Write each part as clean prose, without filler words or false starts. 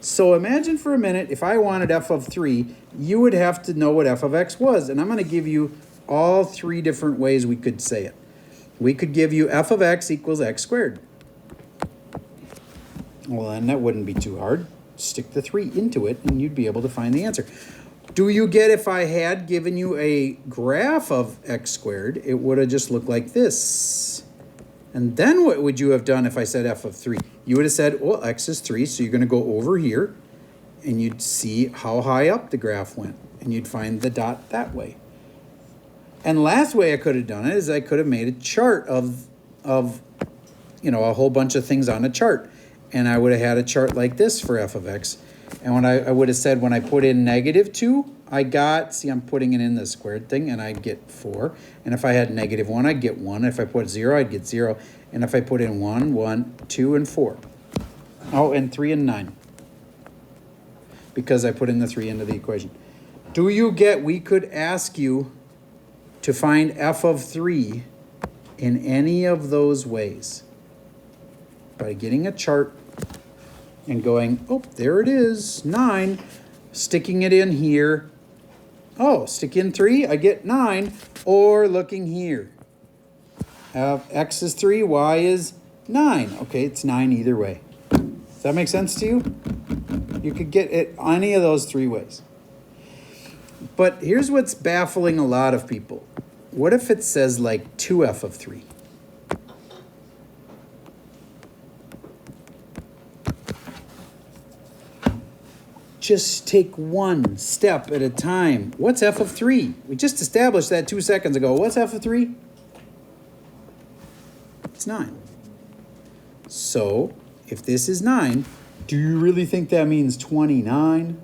So imagine for a minute, if I wanted f of 3, you would have to know what f of x was. And I'm going to give you all 3 different ways we could say it. We could give you f of x equals x squared. Well, then that wouldn't be too hard. Stick the 3 into it, and you'd be able to find the answer. Do you get if I had given you a graph of x squared, it would have just looked like this. And then what would you have done if I said f of 3? You would have said, well, x is 3, so you're going to go over here, and you'd see how high up the graph went, and you'd find the dot that way. And last way I could have done it is I could have made a chart of a whole bunch of things on a chart. And I would have had a chart like this for f of x. And when I would have said when I put in -2, I got, see, I'm putting it in the squared thing, and I'd get 4. And if I had -1, I'd get 1. If I put 0, I'd get 0. And if I put in 1, 1, 2, and 4. Oh, and 3 and 9. Because I put in the 3 into the equation. Do you get, we could ask you to find f of 3 in any of those ways. By getting a chart and going, oh, there it is, 9, sticking it in here. Oh, stick in 3, I get 9, or looking here. X is 3, Y is 9. Okay, it's 9 either way. Does that make sense to you? You could get it any of those 3 ways. But here's what's baffling a lot of people. What if it says like 2f of 3? Just take one step at a time. What's f of 3? We just established that 2 seconds ago. What's f of 3? It's 9. So, if this is 9, do you really think that means 29?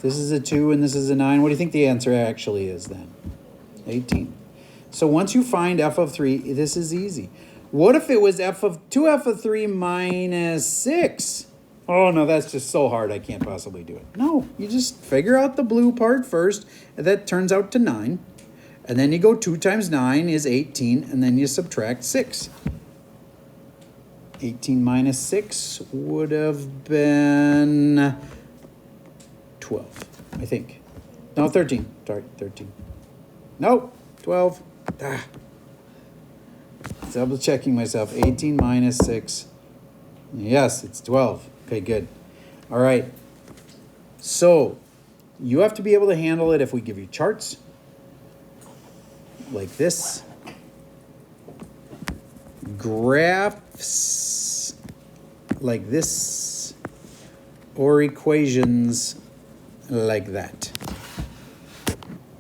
This is a 2 and this is a 9. What do you think the answer actually is then? 18. So once you find f of 3, this is easy. What if it was 2f of 3 minus 6? Oh, no, that's just so hard I can't possibly do it. No, you just figure out the blue part first, and that turns out to 9. And then you go 2 times 9 is 18, and then you subtract 6. 18 minus 6 would have been 12, I think. No, 13. Sorry, 13. No, 12. Double checking myself. 18 minus 6. Yes, it's 12. Okay, good. All right. So you have to be able to handle it if we give you charts like this, graphs like this, or equations like that.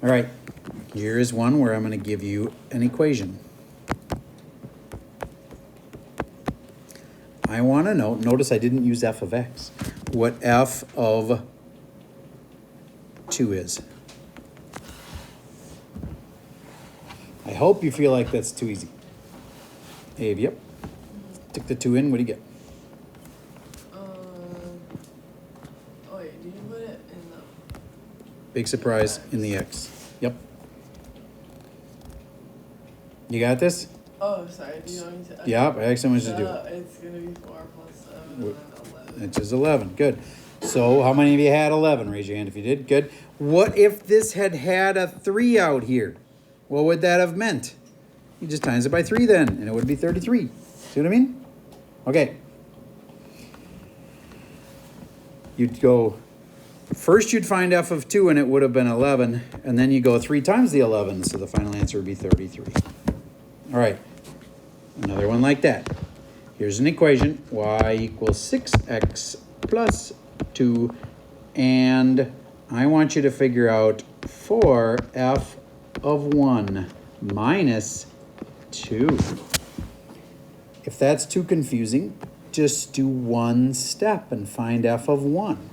All right. Here is one where I'm going to give you an equation. I want to know, notice I didn't use f of x, what f of 2 is. I hope you feel like that's too easy. Abe, yep. Stick the 2 in, what do you get? Wait, did you put it in the... Big surprise, in the x. Yep. You got this? Oh, sorry, do you want me to... Yeah, I actually want you to do it. It's going to be 4 plus 7 and then 11. Which is 11. Good. So how many of you had 11? Raise your hand if you did. Good. What if this had a 3 out here? What would that have meant? You just times it by 3 then, and it would be 33. See what I mean? Okay. You'd go, first you'd find f of 2, and it would have been 11, and then you go 3 times the 11, so the final answer would be 33. All right. Another one like that. Here's an equation, y equals 6x plus 2, and I want you to figure out 4f of 1 minus 2. If that's too confusing, just do one step and find f of 1.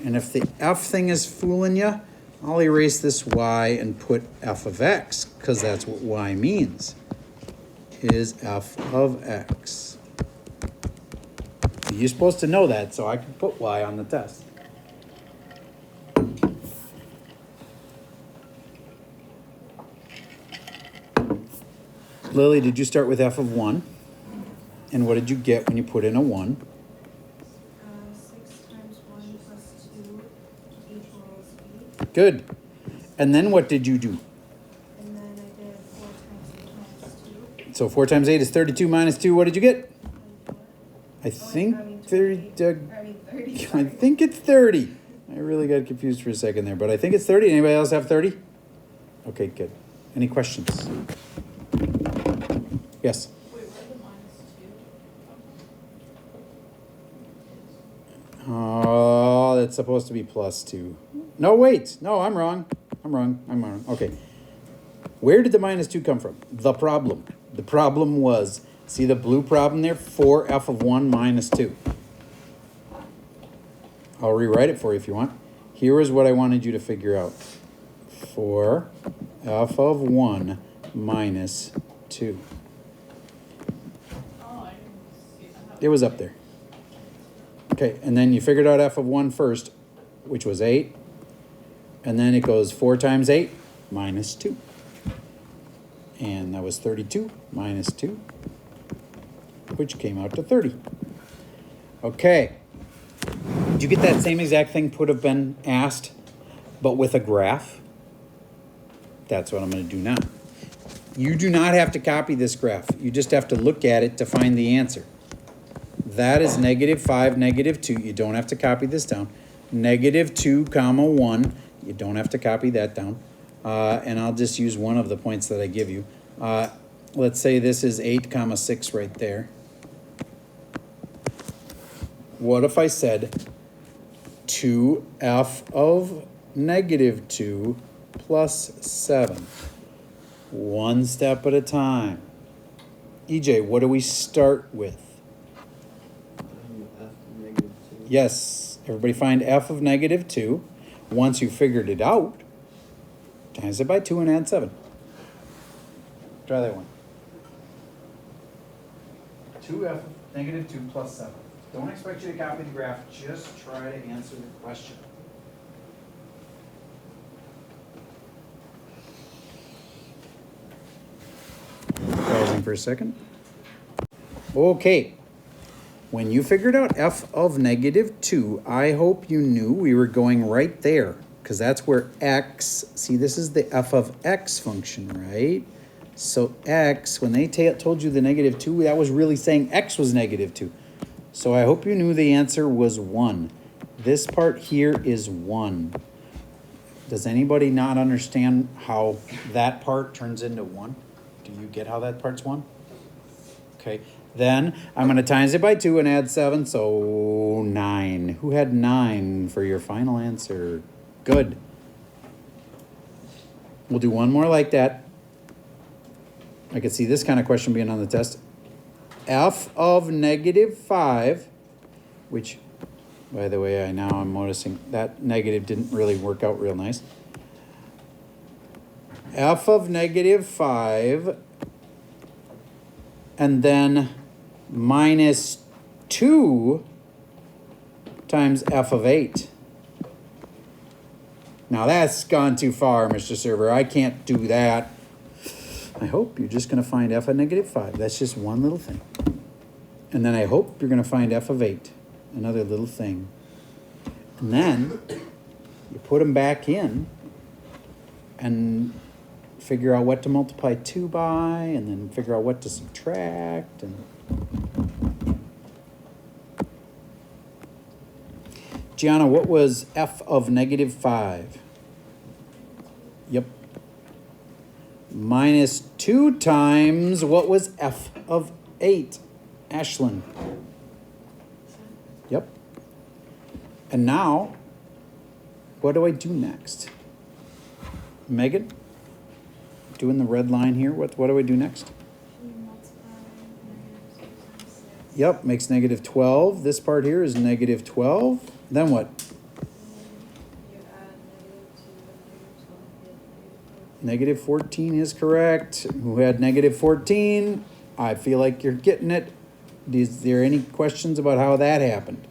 And if the f thing is fooling you, I'll erase this y and put f of x, because that's what y means, is f of x. You're supposed to know that, so I can put y on the test. Lily, did you start with f of 1? And what did you get when you put in a 1? 6 times 1 plus 2 equals 8. Good. And then what did you do? And then I did 4 times 8 minus 2. So 4 times 8 is 32 minus 2. What did you get? 24. I think 30. 30. I Sorry. think it's 30. I really got confused for a second there, but I think it's 30. Anybody else have 30? Okay, good. Any questions? Yes. Wait, where the minus two? Oh, that's supposed to be plus 2. No, wait. No, I'm wrong. I'm wrong. Okay. Where did the minus 2 come from? The problem. The problem was, see the blue problem there? 4f of 1 minus 2. I'll rewrite it for you if you want. Here is what I wanted you to figure out. 4f of 1 minus 2. Oh, I didn't see that. It was up there. Okay, and then you figured out f of 1 first, which was 8. And then it goes 4 times 8 minus 2. And that was 32 minus 2, which came out to 30. Okay. Did you get that same exact thing could have been asked, but with a graph? That's what I'm going to do now. You do not have to copy this graph. You just have to look at it to find the answer. That is -5, -2. You don't have to copy this down. -2, comma 1. You don't have to copy that down. And I'll just use one of the points that I give you. Let's say this is 8, comma 6 right there. What if I said 2f of -2 plus 7? One step at a time. EJ, what do we start with? F negative 2. Yes, everybody find f of -2. Once you figured it out, times it by 2 and add 7. Try that one. 2f of -2 plus 7. Don't expect you to copy the graph, just try to answer the question. Pausing for a second. Okay. When you figured out f of -2, I hope you knew we were going right there, because that's where x, see this is the f of x function, right? So x, when they told you the -2, that was really saying x was -2. So I hope you knew the answer was 1. This part here is 1. Does anybody not understand how that part turns into 1? Do you get how that part's 1? Okay. Then I'm going to times it by 2 and add 7, so 9. Who had 9 for your final answer? Good. We'll do one more like that. I could see this kind of question being on the test. F of -5, which, by the way, I'm noticing that negative didn't really work out real nice. F of -5, and then -2 times f of 8. Now that's gone too far, Mr. Server. I can't do that. I hope you're just going to find f of -5. That's just one little thing. And then I hope you're going to find f of 8. Another little thing. And then you put them back in and figure out what to multiply 2 by, and then figure out what to subtract. And Gianna, what was f of -5? Yep. -2 times, what was f of 8? Ashlyn. Yep. And now, what do I do next? Megan? Doing the red line here. What do I do next? You multiply -6 times 6. Yep, makes -12. This part here is -12. Then what? You add -2 and -14 is correct. Who had -14? I feel like you're getting it. Is there any questions about how that happened?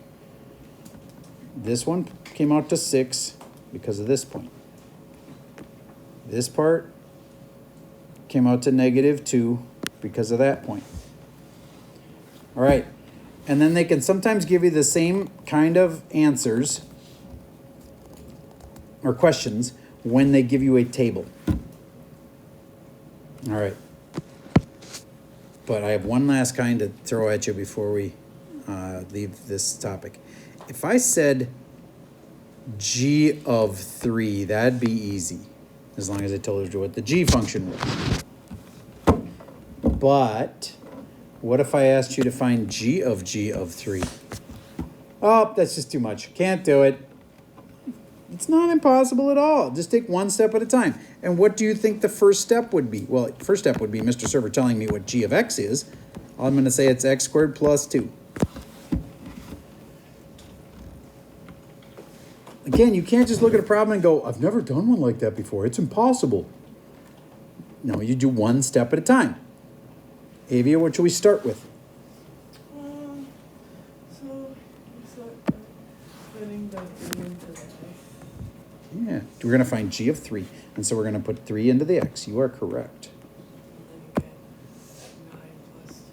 This one came out to 6 because of this point. This part came out to -2 because of that point. All right. And then they can sometimes give you the same kind of answers or questions when they give you a table. All right. But I have one last kind to throw at you before we leave this topic. If I said g of 3, that'd be easy, as long as I told you what the g function was. But what if I asked you to find g of 3? Oh, that's just too much. Can't do it. It's not impossible at all. Just take one step at a time. And what do you think the first step would be? Well, first step would be Mr. Server telling me what g of x is. I'm going to say it's x squared plus 2. Again, you can't just look at a problem and go, I've never done one like that before. It's impossible. No, you do one step at a time. Avia, what should we start with? So putting the 3 into the x. Yeah, we're going to find g of 3. And so we're going to put 3 into the x. You are correct. And then you get 9 plus 2,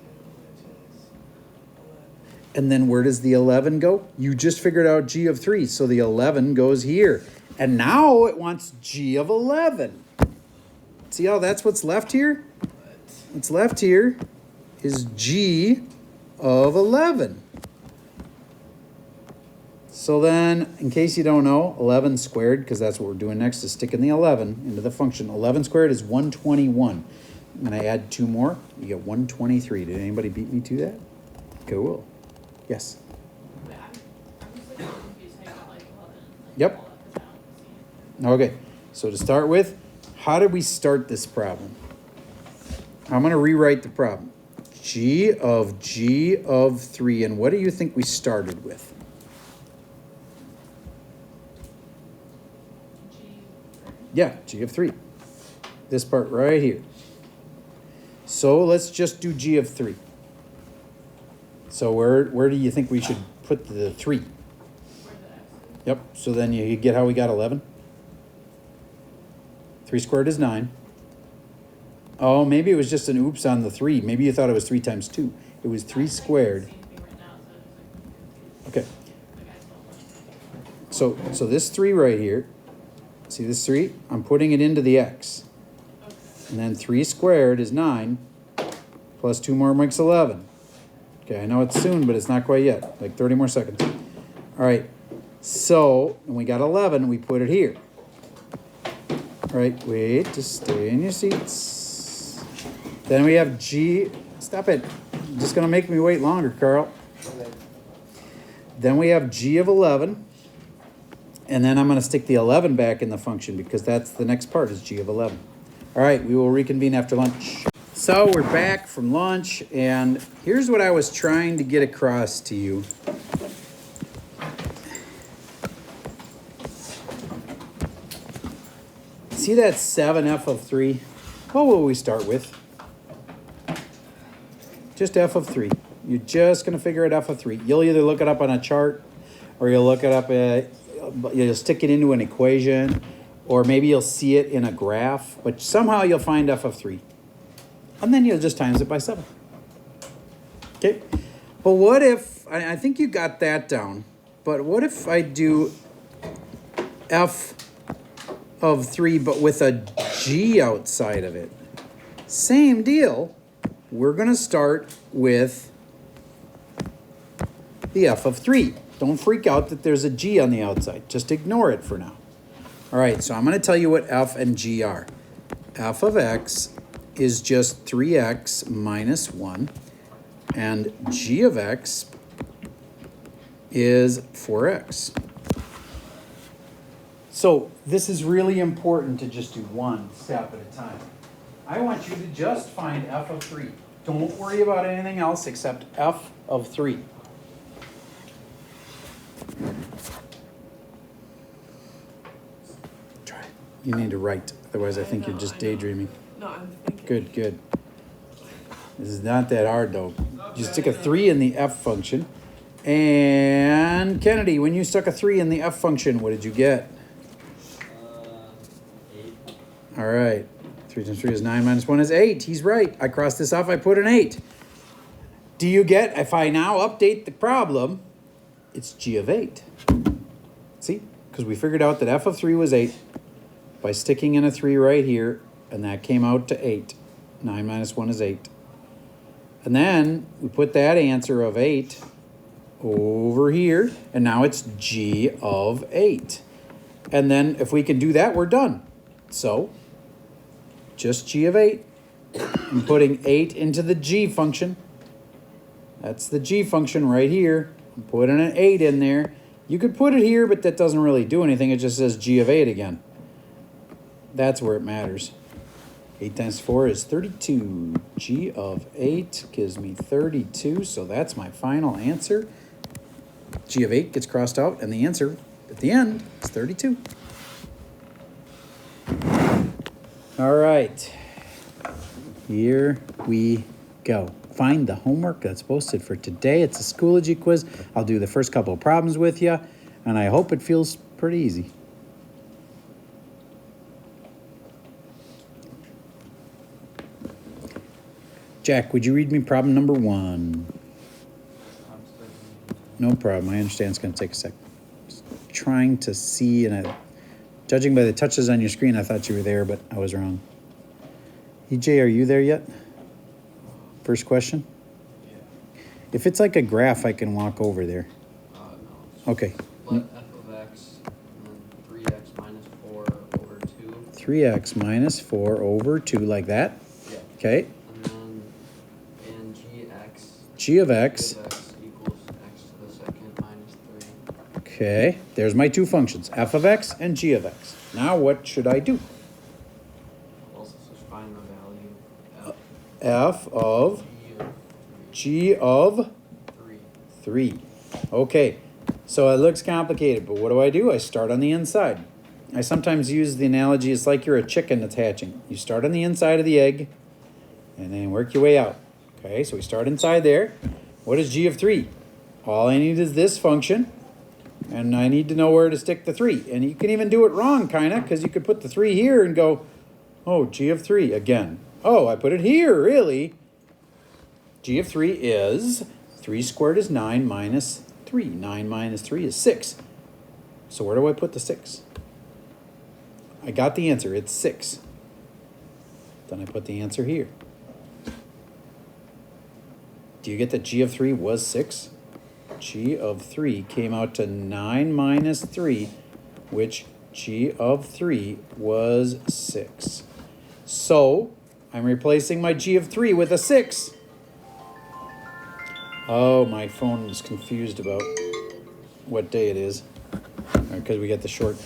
which is 11. And then where does the 11 go? You just figured out g of 3, so the 11 goes here. And now it wants g of 11. See how that's what's left here? What's left here is g of 11. So then, in case you don't know, 11 squared, because that's what we're doing next, is sticking the 11 into the function. 11 squared is 121. And I add 2 more, you get 123. Did anybody beat me to that? Cool. Yes. Wait, I'm just like confused how you got like 11. Like, Yep. all up and down. Okay, so to start with, how did we start this problem? I'm going to rewrite the problem. G of 3, and what do you think we started with? G. Yeah, g of 3. This part right here. So let's just do g of 3. So where do you think we should put the 3? Where the x is. Yep, so then you get how we got 11? 3 squared is 9. Oh, maybe it was just an oops on the 3. Maybe you thought it was 3 times 2. It was 3 squared. Same thing right now, so it's like confused. Okay, Like I still don't like. so this 3 right here, see this 3? I'm putting it into the x. Okay. And then 3 squared is 9, plus 2 more makes 11. Okay, I know it's soon, but it's not quite yet. Like 30 more seconds. All right, so, and we got 11, we put it here. All right, wait, just stay in your seats. Then we have g, stop it. You're just gonna make me wait longer, Carl. Then we have g of 11. And then I'm gonna stick the 11 back in the function because that's the next part is g of 11. All right, we will reconvene after lunch. So we're back from lunch, and here's what I was trying to get across to you. See that 7f of 3? What will we start with? Just f of 3. You're just going to figure out f of 3. You'll either look it up on a chart, or you'll look it up, you'll stick it into an equation, or maybe you'll see it in a graph, but somehow you'll find f of 3. And then you'll just times it by 7. Okay? But what if, I think you got that down, but what if I do f of 3 but with a g outside of it? Same deal. We're going to start with the f of 3. Don't freak out that there's a g on the outside. Just ignore it for now. All right, so I'm going to tell you what f and g are. F of x is just 3x minus 1, and g of x is 4x. So this is really important to just do one step at a time. I want you to just find f of 3. Don't worry about anything else except f of 3. Try it. You need to write, otherwise I think you're just daydreaming. No, I'm thinking. Good, good. This is not that hard though. You stick a 3 in the f function. And Kennedy, when you stuck a 3 in the f function, what did you get? 8. All right. 3 times 3 is 9 minus 1 is 8. He's right. I crossed this off. I put an 8. Do you get, if I now update the problem, it's g of 8. See? Because we figured out that f of 3 was 8 by sticking in a 3 right here, and that came out to 8. 9 minus 1 is 8. And then we put that answer of 8 over here, and now it's g of 8. And then if we can do that, we're done. So, just g of 8. I'm putting 8 into the g function. That's the g function right here. I'm putting an 8 in there. You could put it here, but that doesn't really do anything. It just says g of 8 again. That's where it matters. 8 times 4 is 32. G of 8 gives me 32, so that's my final answer. G of 8 gets crossed out, and the answer at the end is 32. All right. Here we go. Find the homework that's posted for today. It's a Schoology quiz. I'll do the first couple of problems with you, and I hope it feels pretty easy. Jack, would you read me problem number 1? No problem. I understand it's going to take a sec. Just trying to see, and judging by the touches on your screen, I thought you were there, but I was wrong. EJ, are you there yet? First question? Yeah. If it's like a graph, I can walk over there. No. Okay. Let f of x and then 3x minus 4 over 2. 3x minus 4 over 2, like that? Yeah. Okay. And then in G of x. G of x equals x to the second minus 3. Okay. There's my two functions, f of x and g of x. Now what should I do? Also, just find the value F of g of g of 3. 3. Okay. So it looks complicated, but what do? I start on the inside. I sometimes use the analogy, it's like you're a chicken that's hatching. You start on the inside of the egg, and then work your way out. Okay, so we start inside there. What is g of 3? All I need is this function, and I need to know where to stick the 3. And you can even do it wrong, kind of, because you could put the 3 here and go, oh, g of 3 again. Oh, I put it here, really? G of 3 is 3 squared is 9 minus 3. 9 minus 3 is 6. So where do I put the 6? I got the answer. It's 6. Then I put the answer here. Do you get that g of 3 was 6? G of 3 came out to 9 minus 3, which g of 3 was 6. So I'm replacing my g of 3 with a 6. Oh, my phone is confused about what day it is. Because we got the short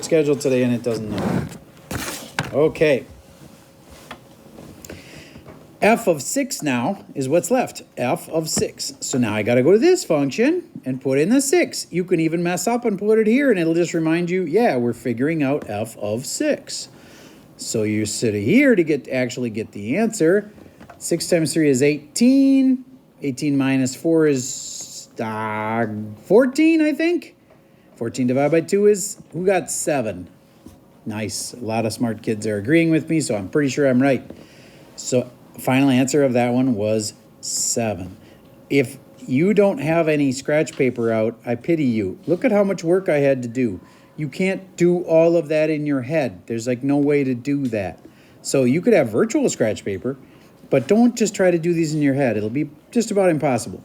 schedule today and it doesn't know. Okay. F of 6 now is what's left. F of 6. So now I got to go to this function and put in the 6. You can even mess up and put it here and it'll just remind you, yeah, we're figuring out F of 6. So you sit here to actually get the answer. 6 times 3 is 18. 18 minus 4 is 14, I think. 14 divided by 2 is, who got 7? Nice. A lot of smart kids are agreeing with me, so I'm pretty sure I'm right. So final answer of that one was 7. If you don't have any scratch paper out, I pity you. Look at how much work I had to do. You can't do all of that in your head. There's like no way to do that. So you could have virtual scratch paper, but don't just try to do these in your head. It'll be just about impossible.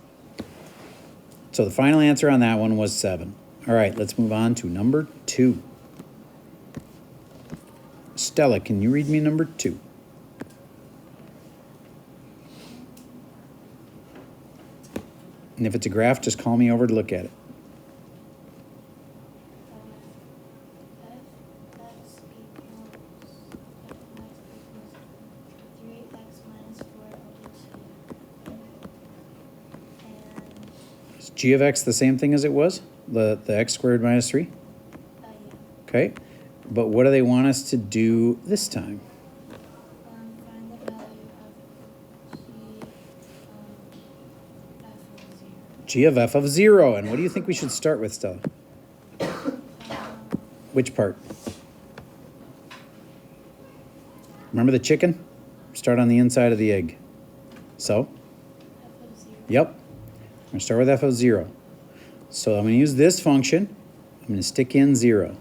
So the final answer on that one was 7. All right, let's move on to number 2. Stella, can you read me number 2? And if it's a graph, just call me over to look at it. F equals 3x minus 4 over 2. And Is g of x the same thing as it was? The x squared minus 3? yeah. Okay. But what do they want us to do this time? Find the value of G of f of 0. And what do you think we should start with, Stella? Which part? Remember the chicken? Start on the inside of the egg. So? f of 0 Yep. I'm gonna start with f of 0. So I'm gonna use this function. I'm gonna stick in 0.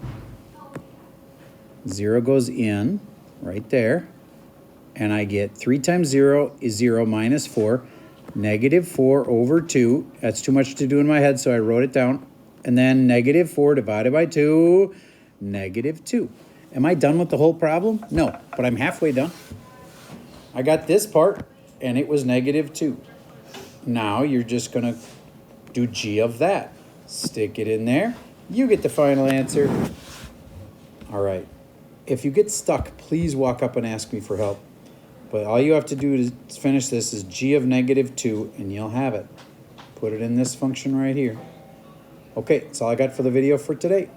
0 goes in right there. And I get 3 times 0 is 0 minus 4. Negative 4 over 2. That's too much to do in my head, so I wrote it down. And then negative 4 divided by 2, negative 2. Am I done with the whole problem? No, but I'm halfway done. I got this part, and it was negative 2. Now you're just going to do g of that. Stick it in there. You get the final answer. All right. If you get stuck, please walk up and ask me for help. But all you have to do to finish this is g of negative 2, and you'll have it. Put it in this function right here. Okay, that's all I got for the video for today.